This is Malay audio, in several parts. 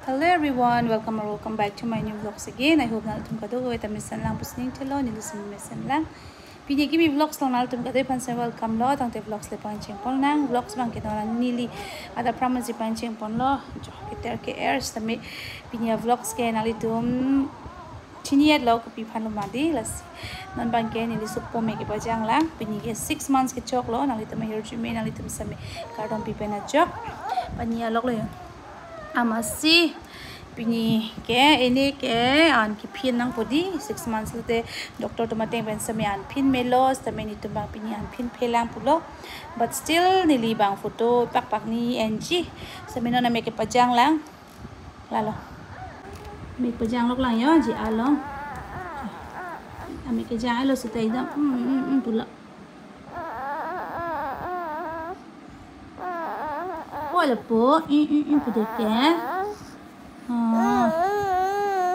Hello everyone, welcome back to my new vlogs again. I hope na tum kado go eta misan lang pusning telo ni lisin misan lang. Pini kimi vlogs lang na tum kado pansa welcome lo tang te vlogs le panching pon nang vlogs bang kita orang nili ada promise panching pon lo jo kita ke airs tami pini vlogs ke nali tum Chiniat lo ko pipan lo madi las non bang ke ni supo me ke bajang lang pini ke 6 months ke chok lo nali tum here chime nali tum same kardon pipena chok pania lok lo amasi pini ke ini ke an ki pin nang podi 6 months lete doctor to mateng ben same an pin melos tame ni to bang pini an pin pelang pulo but still nili bang photo pak ni ng same no na make pajang lang lalo make pajang lok lang yo ji along ame ke jang lo su tai dam pulo Olha po, pude ke.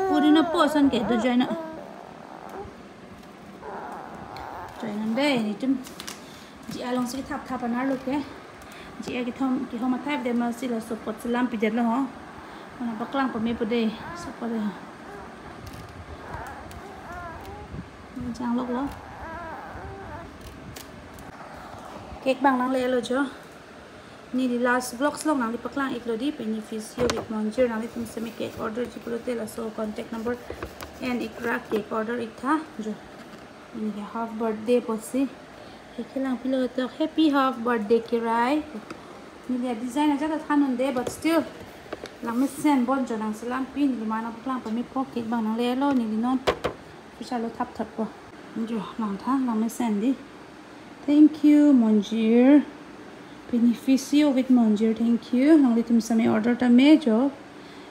Puri na po san ke do join na. Join deh ni tum. Ji along si thap anar lo ke. Ji ki thom thap de ma si la support salam pi jet lo ho. Mana baklang pa me pude support de. Jang lok lo. Cake bang nang le lo jo. Ni di last vlogs long nang dipaklang iklodi beneficio with monjer nang tum semi cake order jipulote la so contact number and ikra cake order ikha jo ini ya half birthday posi hekelang pilo to happy half birthday kirai ni dia design aja ta thanun de but still lang mesen bon jo nang salam pin di mana paklang pa mi pocket bang nang le lo ni di non fisha lo thap po jo lang tha lang mesen di thank you monjer Beneficio with Monjer, thank you. Nang litum sa may order ta medyo.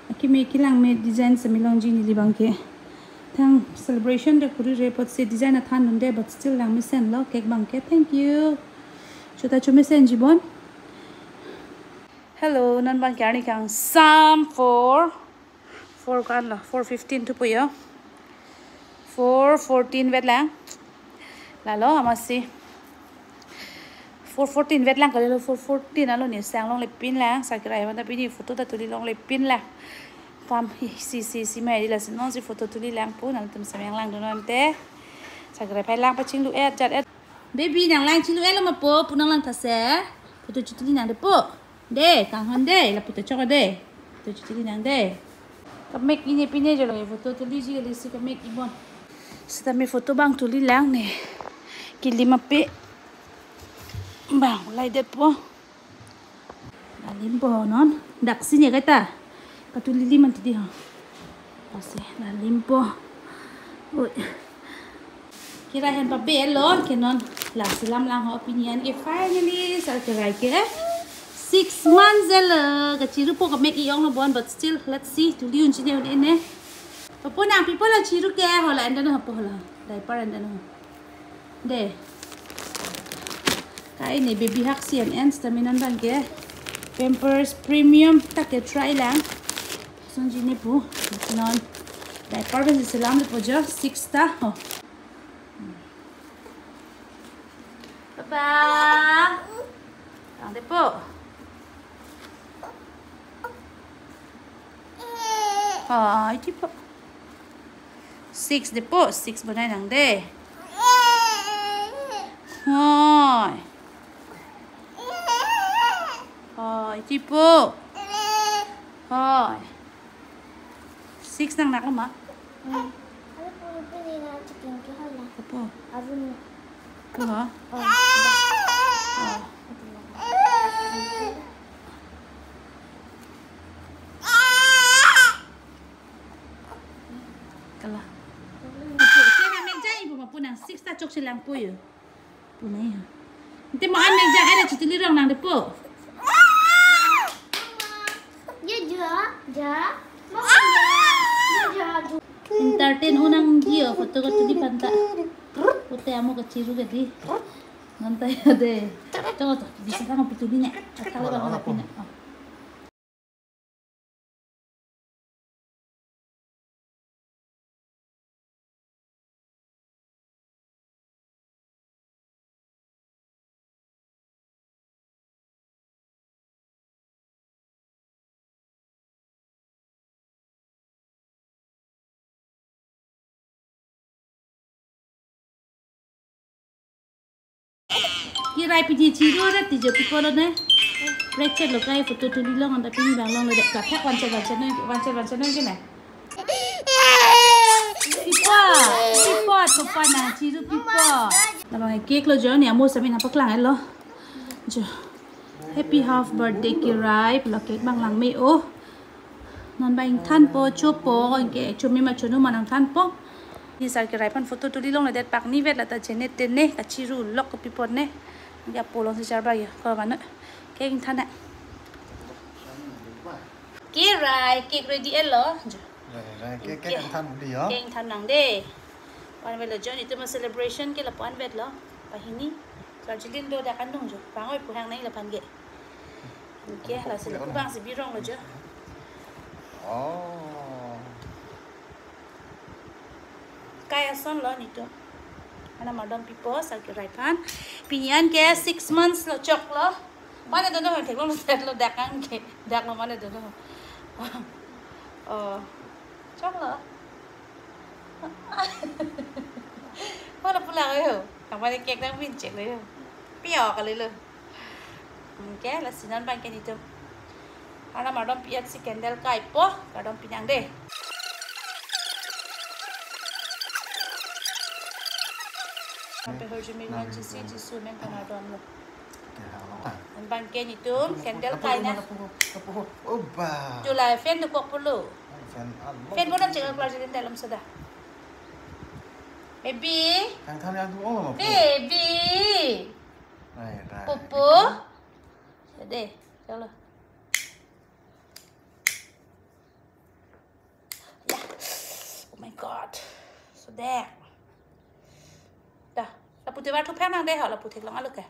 Aki may kilang may design sa milong jini libang ke. Tang celebration de kuri report se design na than nunde but still lang may send lo cake bang ke. Thank you. Chuta chume send jibon. Hello, nan bang kani kang Sam 4 kan la 4:15 tu po yo. 4:14 wet lang. Lalo amasi 4:14 vet lang kalilo 4:14 alo ni sang long le pin lang sakrai wanda pini photo ta tuli long le pin la kam si mai la sinon si photo tuli lang po nang tum samyang lang donon te sakrai pai lang pa ching lu et jat et baby nang lang ching lu et lo ma po punang lang ta se photo chutuli nang de po de kang hon de la photo chok de photo chutuli nang de kam mek ini pine jo lo photo tuli ji le si kam mek ibon sita me photo bang tuli lang ne kilima pe bang lai det po lalim po non dak sini kata katulili man tidi ha pase lalim po oi kira hen pa be lo kenon la salam lang ho opinion ke finally sal kirai ke 6 months la ka chiru po ka make iong no bon but still let's see to liun chine ne po na people la chiru ke hola enda no po hola diaper enda no de Kai ni baby hak sian and staminan bang ke Pampers premium tak ke try lang son jini pu non diaper ben salam po jo 6 ta ho papa ang de po itu po 6 de po 6 bunay nang de Hai tipo. Hai. 6 nang nak ma. Ano po pili na chicken ke hala? Apa? Avun. Ko ha? Kala. Apa? Kena meja ibu ma punang 6 ta chok silang po yo. Punai ha. Nanti mau an meja ada cutili rong nang depo. Ja. Entertain unang dia foto ko tuli panta. Puti amo ka chiru gadi. Nantay ade. To bisa ka pituli nya. Akala ba ko pina. Kirai pidi ciru ada tiga people lo ne. Recet lo kai foto tuli lo ngan tapi ni bang lo dek tak kayak wancan ni kena. Pipa sopan na ciru pipa. Nama cake lo jo ni amo sabi nampak lang lo. Jo. Happy half birthday Kirai, lo cake bang lang me oh. Non bang tan po chopo ke chumi ma chunu manang tan po. Ni sar Kirai pan foto tuli long le det pak ni vet la ta jenet ne ka ciru lok ko pipa ne. Dia polong si jar bagi kalau mana. Cake tan na. Kirai, cake ready lo. Cake tan đi hả? Cake tan nang de. Wan vet lo jo itu ma celebration ke la pan vet lo. Pahini. Sarjilin do dak andong jo. Pangoi pu hang nai la pan ge. Okay, lah sila ku bang si birong lo jo. Oh. Kaya son lo ni tu. Ana madam pipo sar Kirai pan. Pinyan ke 6 months lo chok lo. Mana do no thek lo set lo dak ang ke. Dak lo mana do no. Oh. Chok lo. Mana pula yo. Tang mana kek nang win cek le yo. Piao ka le lo. Okay, lah sinan bang ke ni tu. Ana madam piat si candle kai po, kadang pinang deh. Sampai hari ini nanti si jisu men kan ada lo. An bang ke ni tu candle kai na. Oba. Julai fan tu kok perlu. Fan pun nak cakap keluar jadi dalam sudah. Baby. Kang tham yang tu oh. Baby. Right. Pupu. Deh, jalan. Oh my god. So there. Dah. La putih baru pernah nang deh, la putih lang aluk ke.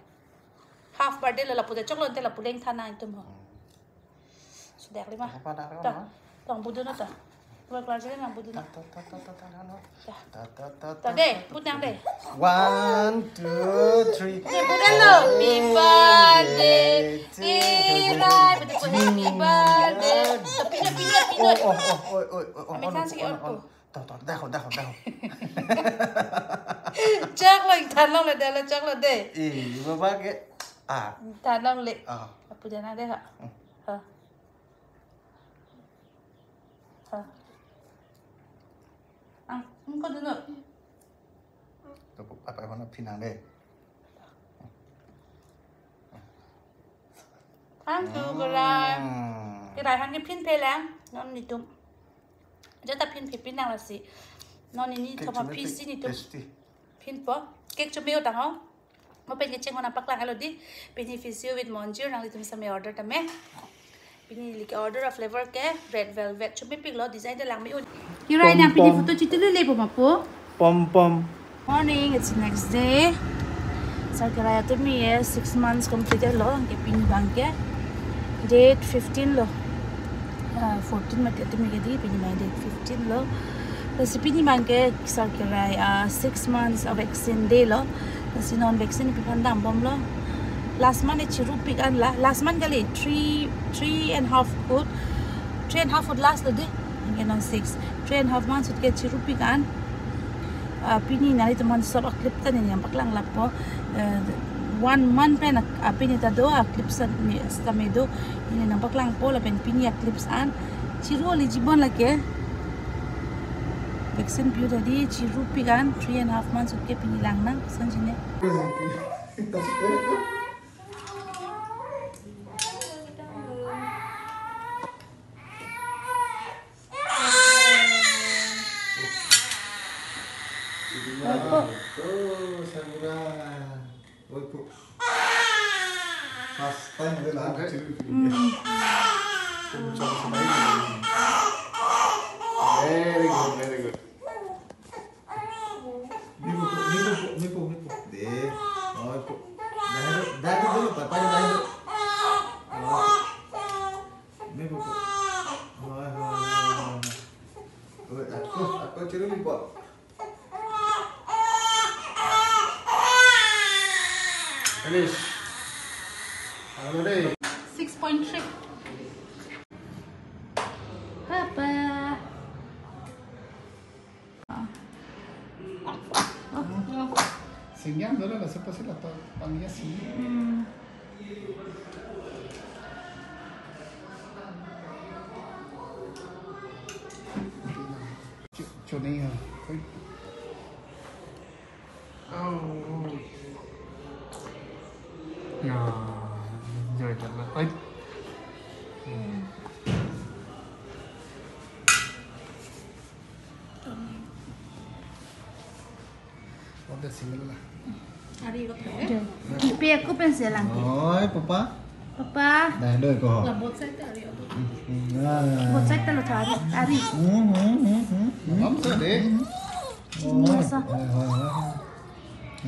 Half birthday la putih coklat te la putih tanah itu mah. So there lima. Dah. Tong budu na dah. Keluar jadi nang budu na. Dah deh, putih nang deh. 1, 2, 3. Bukan lo. Happy birthday. Kirai, betul happy birthday. Pinut. Oh. Ambil tangan sikit aku. Dah. Cak lo, tan lo le dah lo cak lo deh. Bapa ke? Tan lo le. Ah. Apa jangan deh kak? Kau dulu. Apa yang nak pinang deh? Thank you Kirai. Kirai han ni pin pe lang. Non ni tum. Jata pin pinang lah si. Non ini cuma PC ni tum. Pin po. Cake cuma yo tang ho. Mau pengen cek mana pak lang di. Beneficio with monjir nang litum sama order tame. Pini like order of flavor ke red velvet cuma pig lo design dah lang mi. Kirai nang pini foto cita le po mapo. Pom. Morning, it's the next day. Sar Kirai tu mi 6 months completed lo. Ke pini bang ke. Date 15 lo. 14 mati tu mi ke di pini main date 15 lo. Terus pini bang ke Sar Kirai 6 months of vaccine day lo. Terus non vaccine pi pandang bom lo. Last month ciru pi kan lah. Last month kali 3.5 foot. 3.5 foot last lo deh. Ingin non 6. 3.5 months ke ciru pi kan. Pini nari teman stop clip tan ini yang paklang lapo 1 month pen pini tado clip san ni stamedo ini nampak lang po la pen pini clips an ciru eligible lagi vaccine piu tadi ciru pi kan 3.5 months ke pini lang nang san sini Very good. Nipu. Deh. Dah dulu, papa dah dulu. Nipu. Aku ciru nipu. Finish. 6.3. Senyam dulu lah, siapa sih lah panggilnya sih. Chỗ này hả? Rồi thật là ấy. Udah sini lah. Hari có thể. Kipia aku pensil lang. Ôi, papa. Papa. Đây, đời của họ. Bột sách tadi. À. Bột sách tadi tadi. Hari. Ngắm sao đấy? Masa. Thôi.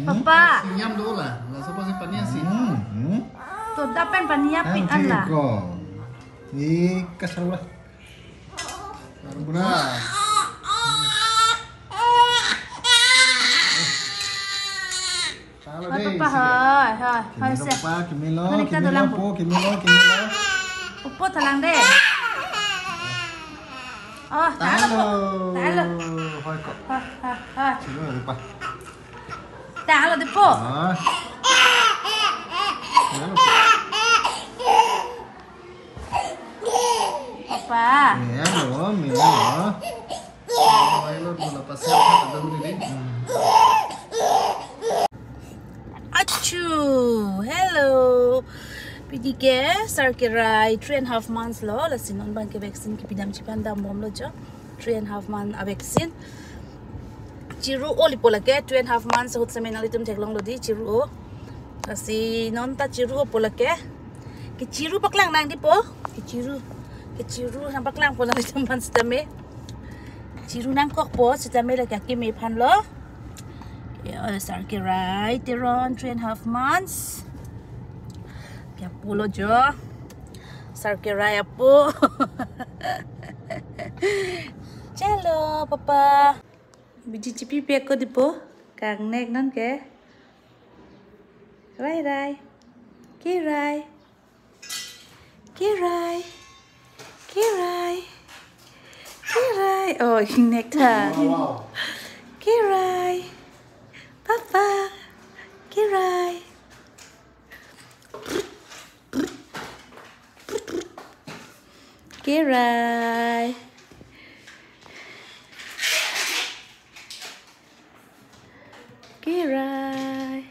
Papa. Senyam dulu lah siapa sih panggilnya sih? Tuh dapat paniapin Ăn Allah. thì có. Thì cắt sau đây. Benar. Salah deh. Papa hai hai hai Kimilo se. pa, Kimilo, Balik ka Kimilo doon lang po, Kimilo, Kimilo. Upo talang deh. Oh, taalo po. Taalo. Thôi cậu. Hai. Chỉ rồi pa. Taalo di po. Đó. Papa. Mẹ nữa, mẹ nữa. Ay, lo lepas siapa ada ini. Achu, hello. Pidi ke sarkirai 3.5 months lo la sinon ban ke vaccine ki pidam chipan da mom lo jo 3.5 month a vaccine. Chiru oli pola ke 2.5 months hot semen ali tum theklong lo di chiru o. Kasi non ta chiru pola ke. Ki chiru paklang nang di po. Ki chiru nang paklang pola li tum ban stame. Chiru nang kok po stame la ka ki me phan lo. Ya, sarkirai teron 3.5 months. Kaya pulo jo. Sarkirai po. Chalo, papa. Biji cipi peko di po. Kang nek non ke. Rai. Kirai. Oh, nek ta. Wow. Kirai. Papa. Kirai. Kirai. Kirai.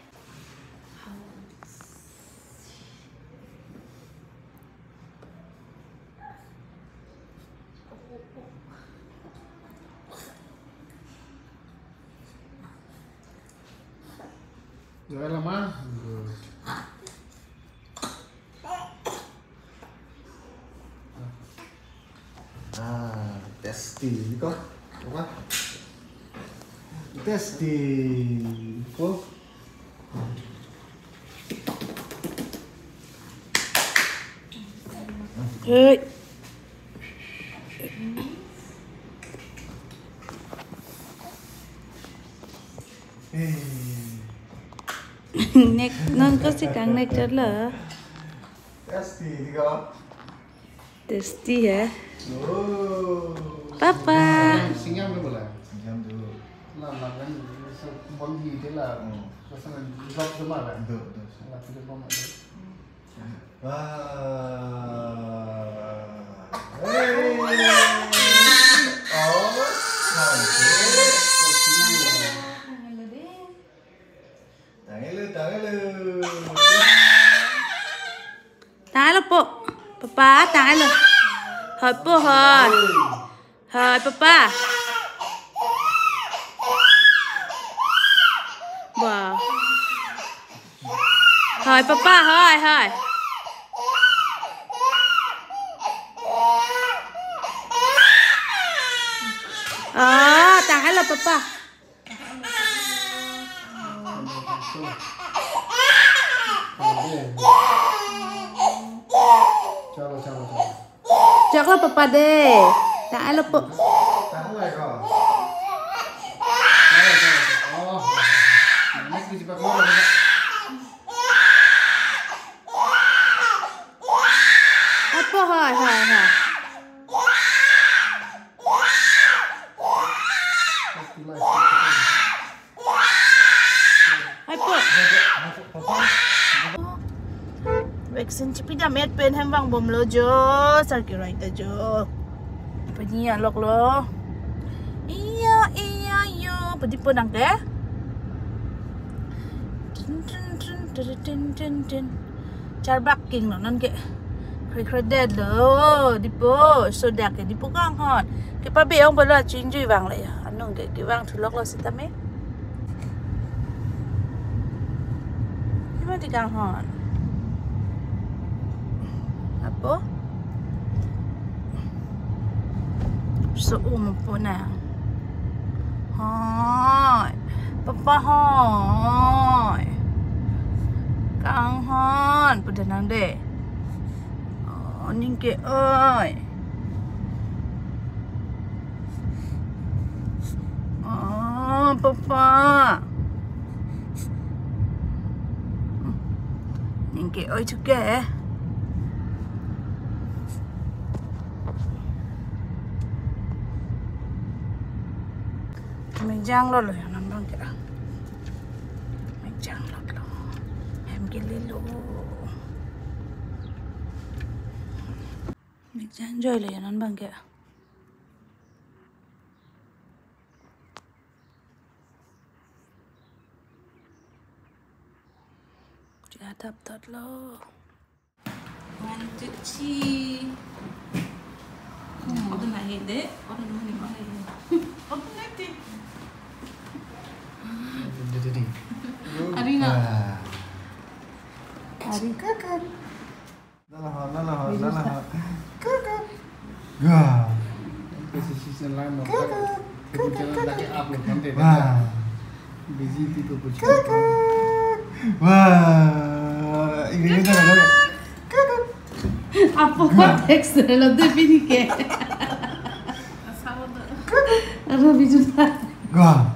Rồi là má. À, testi có. Đúng không? Testi có. Ơi. Nek non có si kang nek chốt lỡ. Testi có. Tasty hả? Oh. Papa. Senyam dulu lah. Senyum dulu. Lah kan banggi dia lah. Rasanya drop semua lah. Được. Lah tidak mau ada. Wow. Hey. Oh, cantik. Tangan lu. Tangan lo po. Papa, tangan lo. Hỏi po hỏi. Hỏi papa. Wow. Hỏi papa, hỏi. Tangan lo papa. Chalo. Chọc lo papa deh. Tangan lo po. Tangan lại kok. Oh. Ini cepat keluar. Apa hỏi. Hỏi po. vaccine chipi da met pen hem wang bom lo jo sarki right ta jo pani alok lo iya yo padi ponang ke tin charbak king no nan ke kre dead lo dipo so dak ke dipo kang hon ke pa be ong bala chin jui wang le anong ke wang thulok lo sitame di kang hon apa so po na hoi papa hoi kang hon pada nang de oh ning ke oi oh papa Ninke oi juga. Menjang lo ya nambang kira. Menjang lo. Hem gili lo. Menjang joy lo ya nambang kira. Tap tot lo. 1, 2, 3. Orang lain deh. Orang lain. Orang lain. Hari nak. Hari kakak. Nah. Wah. Season lain mau. Kebetulan lagi upload nanti. Wah. Busy people push. Wah. Ini kan ada. Apa konteks lo defini ke? Apa bijut? Wah.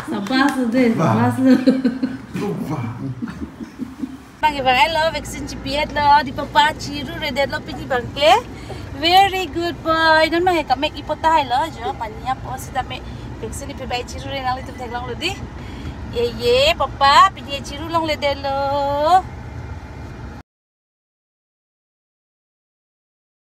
Sabas deh, sabas. Bang lo vaksin cipiat lo di papa ciru redet lo pidi bangke. Very good boy. Dan mang ka make ipotah lo jo panya po sida me vaksin ipi bai ciru renang itu theklang lo di. Ye papa pidi ciru long le de lo.